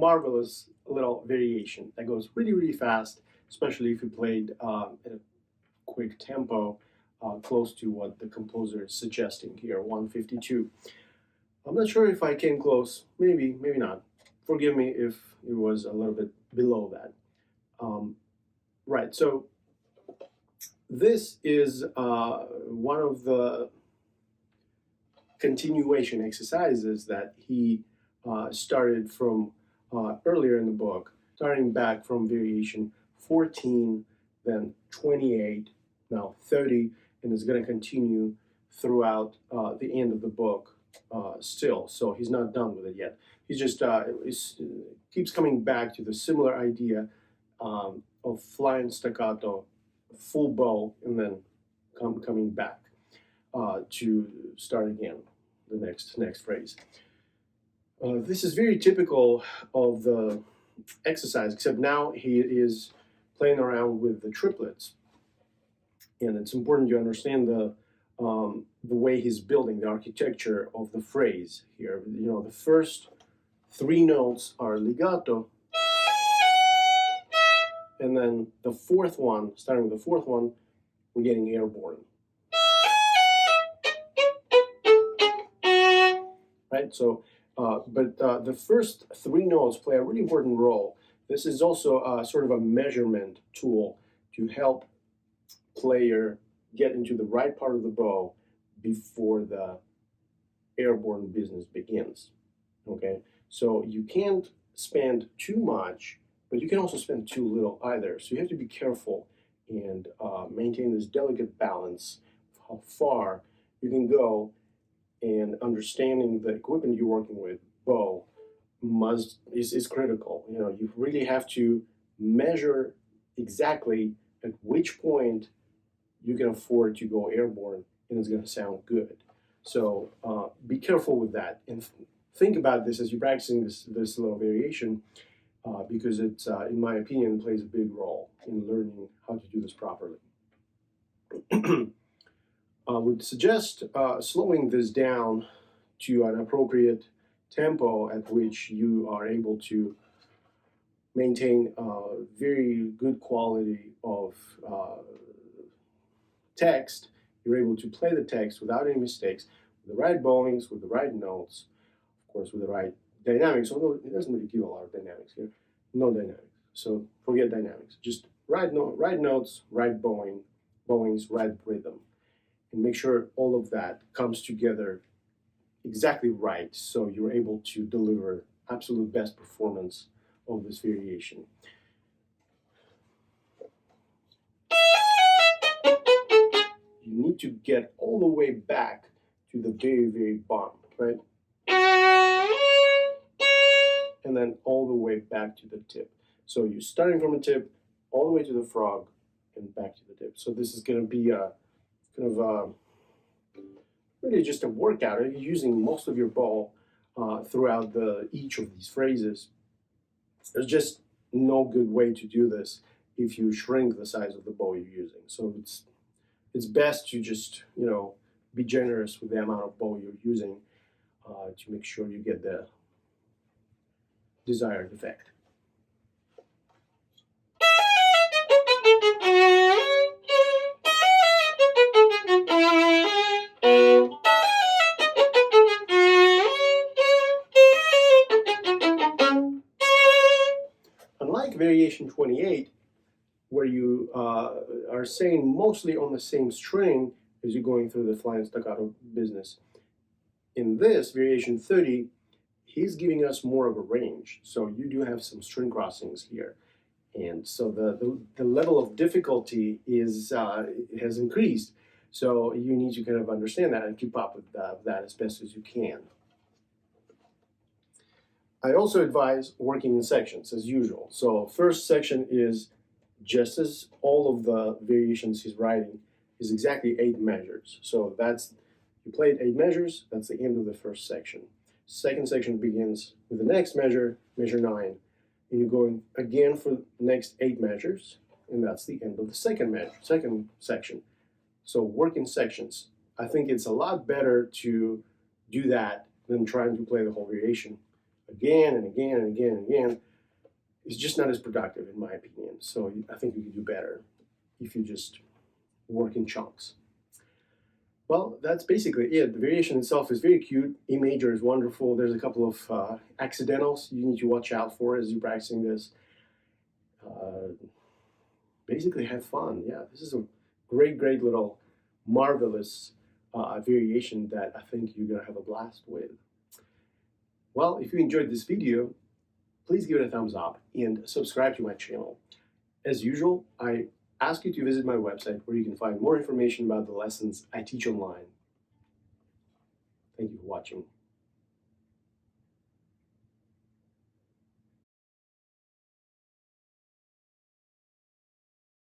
marvelous little variation that goes really, really fast, especially if you played at a quick tempo, close to what the composer is suggesting here, 152. I'm not sure if I came close, maybe, maybe not. Forgive me if it was a little bit below that. Right, so this is one of the continuation exercises that he started from earlier in the book, starting back from variation 14, then 28, now 30, and is going to continue throughout the end of the book still. So he's not done with it yet. He just keeps coming back to the similar idea of flying staccato, full bow, and then coming back to start again the next phrase. This is very typical of the exercise, except now he is playing around with the triplets, and it's important to understand the way he's building the architecture of the phrase here. You know, the first three notes are legato, and then the fourth one, starting with the fourth one, we're getting airborne. Right? So, but the first three notes play a really important role. This is also sort of a measurement tool to help player get into the right part of the bow before the airborne business begins. Okay, so you can't spend too much, but you can also spend too little either. So you have to be careful and maintain this delicate balance of how far you can go, and understanding the equipment you're working with, bow, is critical. You know, you really have to measure exactly at which point you can afford to go airborne and it's going to sound good. So be careful with that, and think about this as you're practicing this little variation, because it's, in my opinion, plays a big role in learning how to do this properly. I would suggest slowing this down to an appropriate tempo at which you are able to maintain very good quality of text. You're able to play the text without any mistakes, with the right bowings, with the right notes, of course, with the right dynamics, although it doesn't really give a lot of dynamics here. No dynamics. So forget dynamics. Just right notes, right bowings, right rhythm. And make sure all of that comes together exactly right, so you're able to deliver absolute best performance of this variation. You need to get all the way back to the very, very bottom, right? And then all the way back to the tip. So you're starting from the tip, all the way to the frog, and back to the tip. So this is going to be a kind of really just a workout. You're using most of your bow throughout each of these phrases. There's just no good way to do this if you shrink the size of the bow you're using. So it's best to just, you know, be generous with the amount of bow you're using to make sure you get the desired effect. Unlike variation 28, where you are saying mostly on the same string as you're going through the flying staccato business, in this variation 30, he's giving us more of a range. So you do have some string crossings here. And so the level of difficulty has increased. So you need to kind of understand that and keep up with that as best as you can. I also advise working in sections as usual. So first section is just as all of the variations he's writing is exactly 8 measures. So you played 8 measures, that's the end of the first section. Second section begins with the next measure, measure 9, and you're going again for the next 8 measures, and that's the end of the second section. So work in sections. I think it's a lot better to do that than trying to play the whole variation again and again and again and again is just not as productive, in my opinion. So I think you can do better if you just work in chunks. Well, that's basically it. The variation itself is very cute. E major is wonderful. There's a couple of accidentals you need to watch out for as you're practicing this. Basically, have fun. Yeah, this is a great, great little marvelous variation that I think you're going to have a blast with. Well, if you enjoyed this video, please give it a thumbs up and subscribe to my channel. As usual, I ask you to visit my website where you can find more information about the lessons I teach online. Thank you for watching.